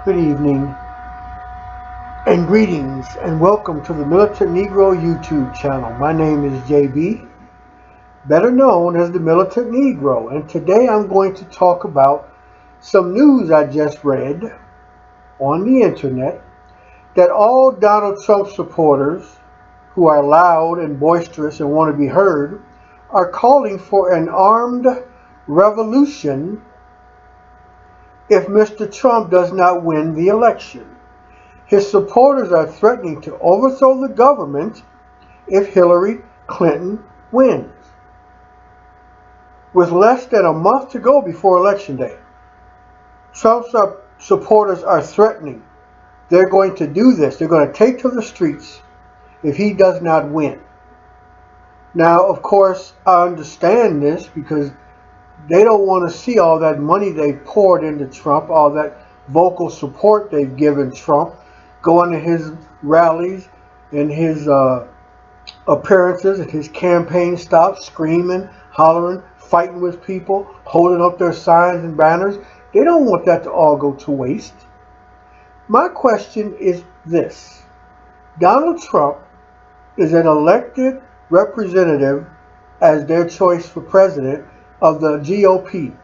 Good evening and greetings and welcome to the Militant Negro YouTube channel. My name is JB, better known as the Militant Negro, and today I'm going to talk about some news I just read on the internet that all Donald Trump supporters who are loud and boisterous and want to be heard are calling for an armed revolution if Mr. Trump does not win the election. His supporters are threatening to overthrow the government if Hillary Clinton wins. With less than a month to go before Election Day, Trump's supporters are threatening they're going to do this. They're going to take to the streets if he does not win. Now, of course, I understand this because they don't want to see all that money they poured into Trump, all that vocal support they've given Trump, going to his rallies and his appearances and his campaign stops, screaming, hollering, fighting with people, holding up their signs and banners. They don't want that to all go to waste. My question is this. Donald Trump is an elected representative as their choice for president of the GOP,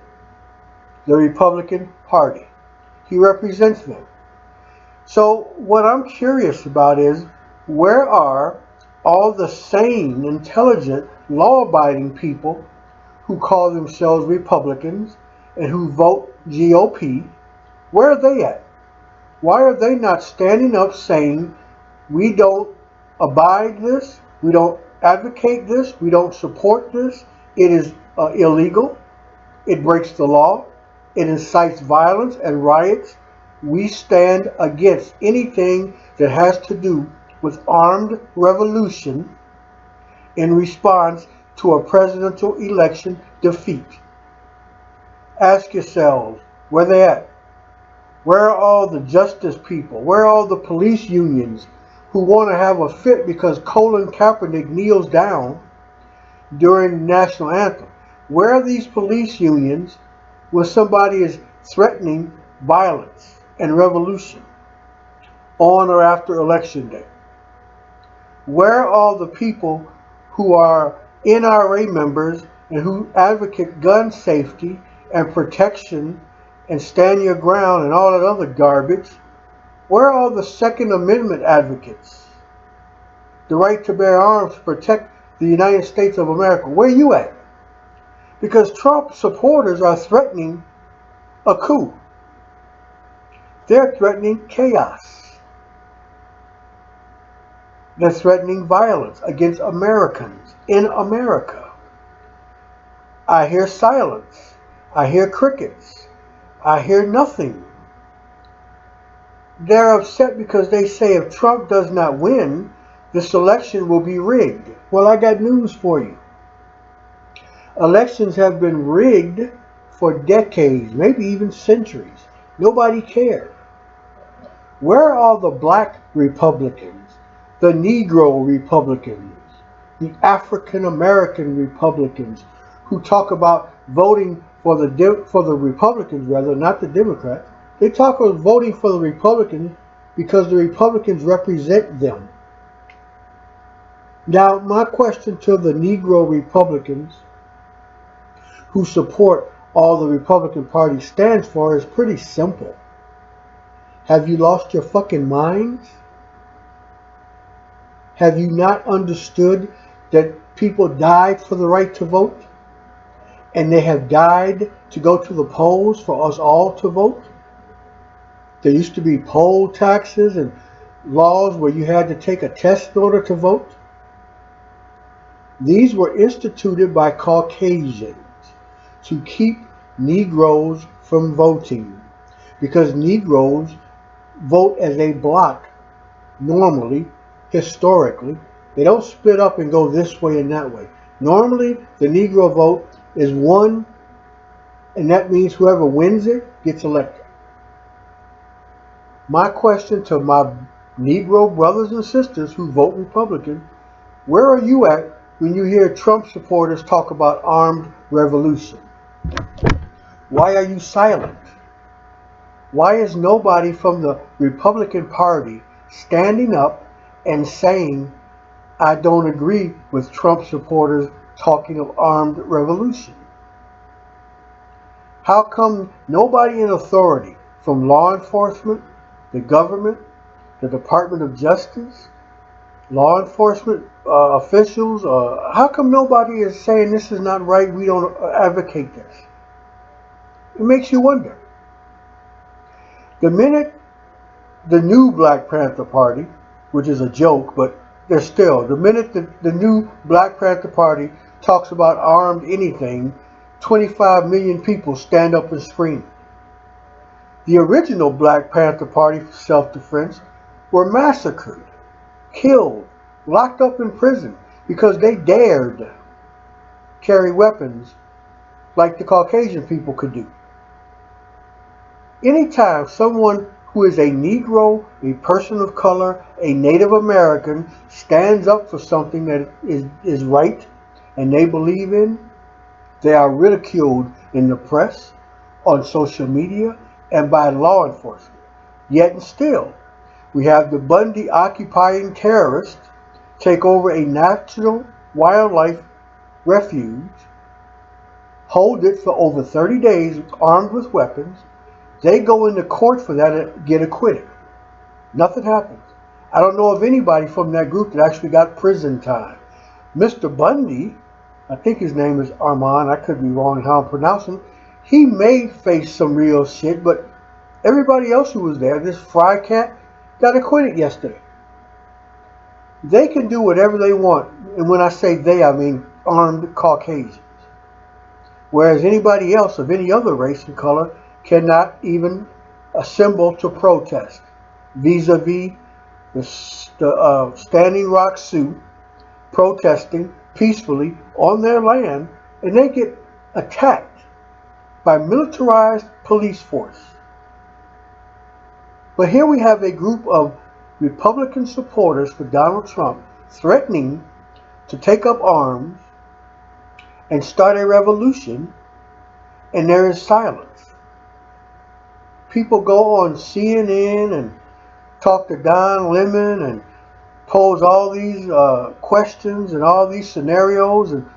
the Republican Party. He represents them. So what I'm curious about is, where are all the sane, intelligent, law-abiding people who call themselves Republicans and who vote GOP? Where are they at? Why are they not standing up saying, we don't abide this, we don't advocate this, we don't support this, it is illegal, it breaks the law, it incites violence and riots. We stand against anything that has to do with armed revolution in response to a presidential election defeat. Ask yourselves, where they at? Where are all the justice people? Where are all the police unions who want to have a fit because Colin Kaepernick kneels down during the national anthem? Where are these police unions when somebody is threatening violence and revolution on or after Election Day? Where are all the people who are NRA members and who advocate gun safety and protection and stand your ground and all that other garbage? Where are all the Second Amendment advocates? The right to bear arms to protect the United States of America. Where are you at? Because Trump supporters are threatening a coup. They're threatening chaos. They're threatening violence against Americans in America. I hear silence. I hear crickets. I hear nothing. They're upset because they say if Trump does not win, this election will be rigged. Well, I got news for you. Elections have been rigged for decades, maybe even centuries. Nobody cared. Where are all the black Republicans, the Negro Republicans, the African American Republicans who talk about voting for the Republicans, rather, not the Democrats? They talk about voting for the Republicans because the Republicans represent them. Now, my question to the Negro Republicans who support all the Republican Party stands for is pretty simple. Have you lost your fucking minds? Have you not understood that people died for the right to vote? And they have died to go to the polls for us all to vote? There used to be poll taxes and laws where you had to take a test in order to vote. These were instituted by Caucasians to keep Negroes from voting, because Negroes vote as a block normally, historically. They don't split up and go this way and that way. Normally, the Negro vote is one, and that means whoever wins it gets elected. My question to my Negro brothers and sisters who vote Republican, where are you at when you hear Trump supporters talk about armed revolution? Why are you silent? Why is nobody from the Republican Party standing up and saying, I don't agree with Trump supporters talking of armed revolution? How come nobody in authority from law enforcement, the government, the Department of Justice, law enforcement officials, how come nobody is saying this is not right, we don't advocate this? It makes you wonder. The minute the new Black Panther Party, which is a joke, but they're still, the minute the new Black Panther Party talks about armed anything, 25 million people stand up and scream. The original Black Panther Party for self-defense were massacred, killed, locked up in prison because they dared carry weapons like the Caucasian people could do. Anytime someone who is a Negro, a person of color, a Native American stands up for something that is right and they believe in, they are ridiculed in the press, on social media, and by law enforcement. Yet and still, we have the Bundy occupying terrorists take over a national wildlife refuge, hold it for over 30 days armed with weapons. They go into court for that and get acquitted. Nothing happens. I don't know of anybody from that group that actually got prison time. Mr. Bundy, I think his name is Armand, I could be wrong in how I'm pronouncing, he may face some real shit, but everybody else who was there, this fry cat, got acquitted yesterday. They can do whatever they want, and when I say they, I mean armed Caucasians. Whereas anybody else of any other race and color cannot even assemble to protest vis-a-vis the Standing Rock Sioux protesting peacefully on their land, and they get attacked by militarized police force. But here we have a group of Republican supporters for Donald Trump threatening to take up arms and start a revolution, and there is silence. People go on CNN and talk to Don Lemon and pose all these questions and all these scenarios, and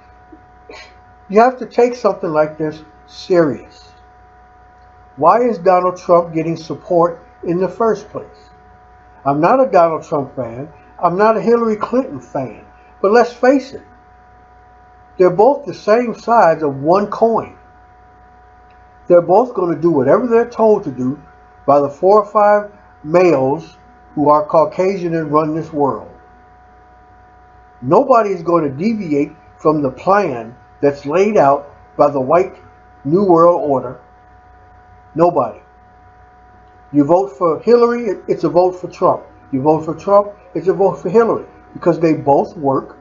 you have to take something like this serious. Why is Donald Trump getting support in the first place? I'm not a Donald Trump fan. I'm not a Hillary Clinton fan. But let's face it, they're both the same sides of one coin. They're both going to do whatever they're told to do by the 4 or 5 males who are Caucasian and run this world. Nobody is going to deviate from the plan that's laid out by the white New World Order. Nobody. You vote for Hillary, it's a vote for Trump. You vote for Trump, it's a vote for Hillary, because they both work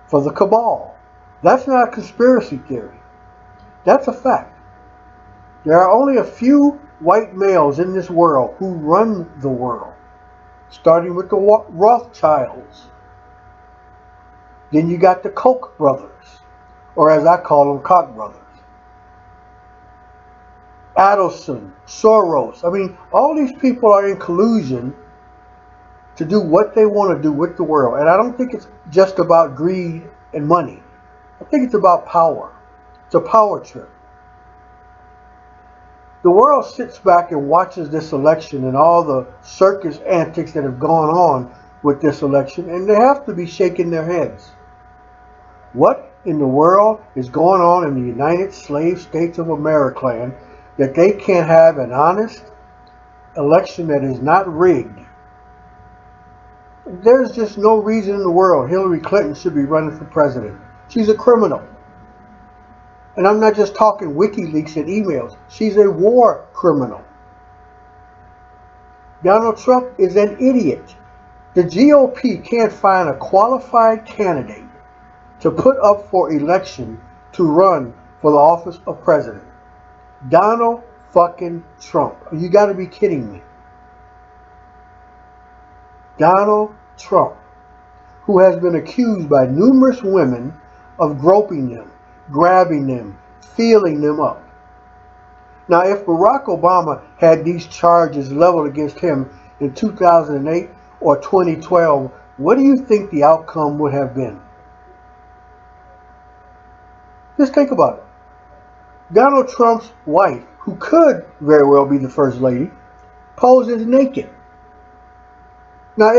for the cabal. That's not a conspiracy theory. That's a fact. There are only a few white males in this world who run the world, starting with the Rothschilds. Then you got the Koch brothers, or as I call them, Koch brothers. Adelson, Soros. I mean, all these people are in collusion to do what they want to do with the world. And I don't think it's just about greed and money. I think it's about power. It's a power trip. The world sits back and watches this election and all the circus antics that have gone on with this election, and they have to be shaking their heads. What in the world is going on in the United Slave States of America that they can't have an honest election that is not rigged? There's just no reason in the world Hillary Clinton should be running for president. She's a criminal. And I'm not just talking WikiLeaks and emails. She's a war criminal. Donald Trump is an idiot. The GOP can't find a qualified candidate to put up for election to run for the office of president. Donald fucking Trump. You got to be kidding me. Donald Trump, who has been accused by numerous women of groping them, grabbing them, feeling them up. Now, if Barack Obama had these charges leveled against him in 2008 or 2012, what do you think the outcome would have been? Just think about it. Donald Trump's wife, who could very well be the first lady, poses naked. Now,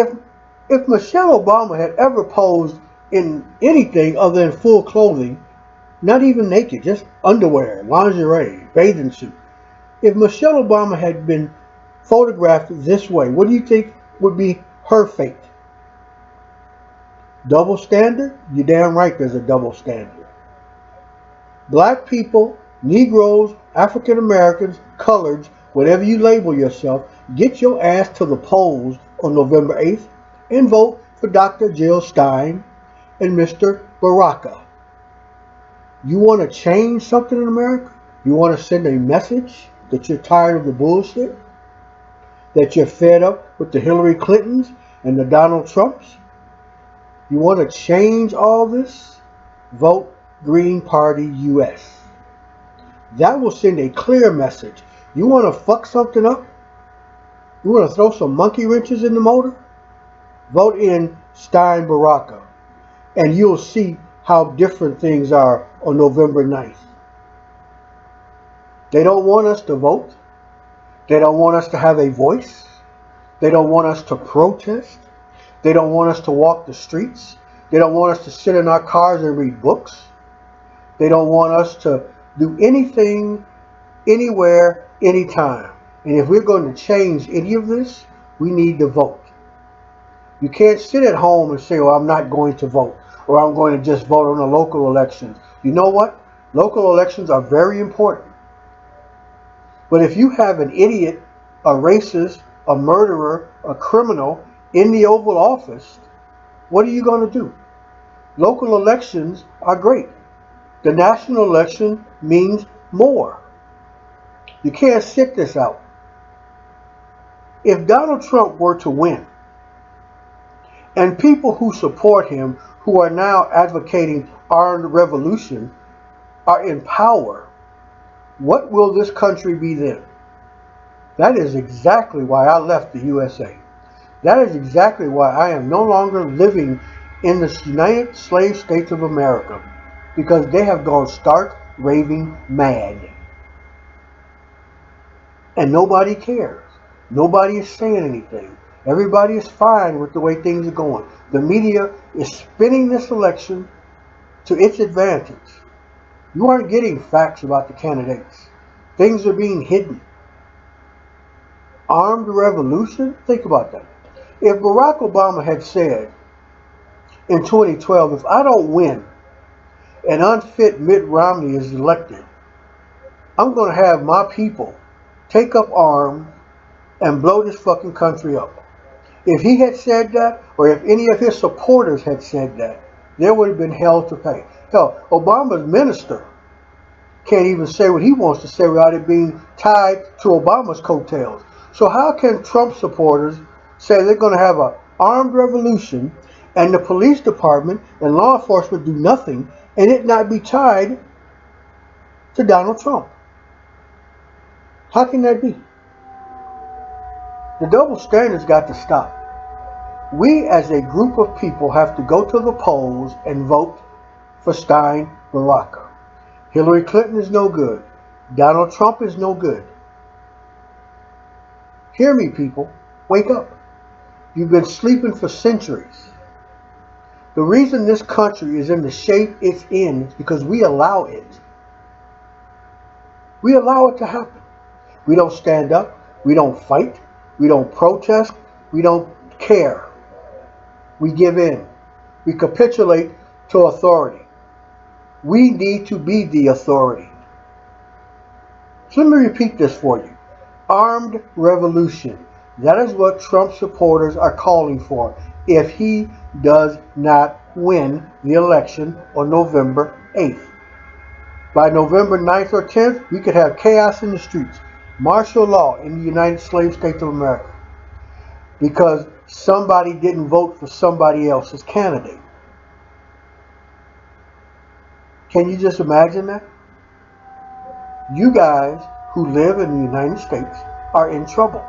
if Michelle Obama had ever posed in anything other than full clothing, not even naked, just underwear, lingerie, bathing suit, if Michelle Obama had been photographed this way, what do you think would be her fate? Double standard? You're damn right there's a double standard. Black people, Negroes, African Americans, coloreds, whatever you label yourself, get your ass to the polls on November 8th and vote for Dr. Jill Stein and Mr. Baraka. You want to change something in America? You want to send a message that you're tired of the bullshit? That you're fed up with the Hillary Clintons and the Donald Trumps? You want to change all this? Vote Green Party US. That will send a clear message. You want to fuck something up? You want to throw some monkey wrenches in the motor? Vote in Stein Baraka, and you'll see how different things are on November 9th. They don't want us to vote. They don't want us to have a voice. They don't want us to protest. They don't want us to walk the streets. They don't want us to sit in our cars and read books. They don't want us to do anything, anywhere, anytime. And if we're going to change any of this, we need to vote. You can't sit at home and say, "Oh, I'm not going to vote," or "I'm going to just vote on the local elections." You know what? Local elections are very important. But if you have an idiot, a racist, a murderer, a criminal in the Oval Office, what are you going to do? Local elections are great. The national election means more. You can't sit this out. If Donald Trump were to win, and people who support him, who are now advocating armed revolution, are in power, what will this country be then? That is exactly why I left the USA. That is exactly why I am no longer living in the United Slave States of America, because they have gone stark raving mad. And nobody cares. Nobody is saying anything. Everybody is fine with the way things are going. The media is spinning this election to its advantage. You aren't getting facts about the candidates. Things are being hidden. Armed revolution? Think about that. If Barack Obama had said in 2012, if I don't win, an unfit Mitt Romney is elected, I'm going to have my people take up arms and blow this fucking country up. If he had said that, or if any of his supporters had said that, there would have been hell to pay. Hell, Obama's minister can't even say what he wants to say without it being tied to Obama's coattails. So how can Trump supporters say they're going to have an armed revolution and the police department and law enforcement do nothing and it not be tied to Donald Trump? How can that be? The double standards got to stop. We as a group of people have to go to the polls and vote for Stein Baraka. Hillary Clinton is no good. Donald Trump is no good. Hear me, people. Wake up. You've been sleeping for centuries. The reason this country is in the shape it's in is because we allow it. We allow it to happen. We don't stand up. We don't fight. We don't protest. We don't care. We give in. We capitulate to authority. We need to be the authority. So let me repeat this for you. Armed revolution. That is what Trump supporters are calling for if he does not win the election on November 8th. By November 9th or 10th, we could have chaos in the streets. Martial law in the United Slave States of America. Because somebody didn't vote for somebody else's candidate. Can you just imagine that? You guys who live in the United States are in trouble.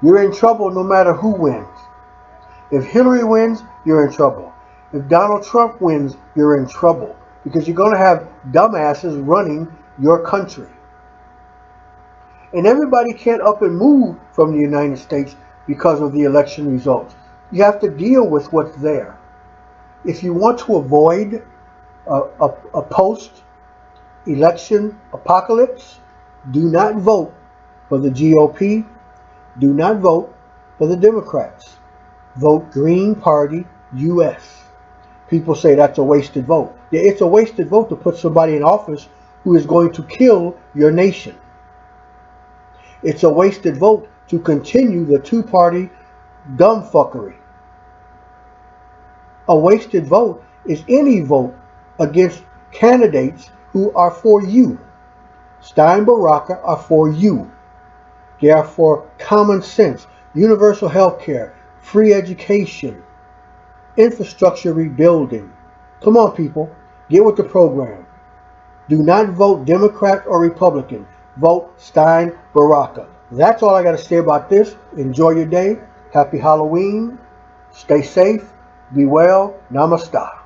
You're in trouble no matter who wins. If Hillary wins, you're in trouble. If Donald Trump wins, you're in trouble, because you're going to have dumbasses running your country. And everybody can't up and move from the United States because of the election results. You have to deal with what's there. If you want to avoid a post-election apocalypse, do not vote for the GOP. Do not vote for the Democrats. Vote Green Party US. People say that's a wasted vote. Yeah, it's a wasted vote to put somebody in office who is going to kill your nation. It's a wasted vote to continue the two-party dumbfuckery. A wasted vote is any vote against candidates who are for you. Stein Baraka are for you. They are for common sense, universal health care, free education, infrastructure rebuilding. Come on, people. Get with the program. Do not vote Democrat or Republican. Vote Stein Baraka. That's all I got to say about this. Enjoy your day. Happy Halloween. Stay safe. Be well. Namaste.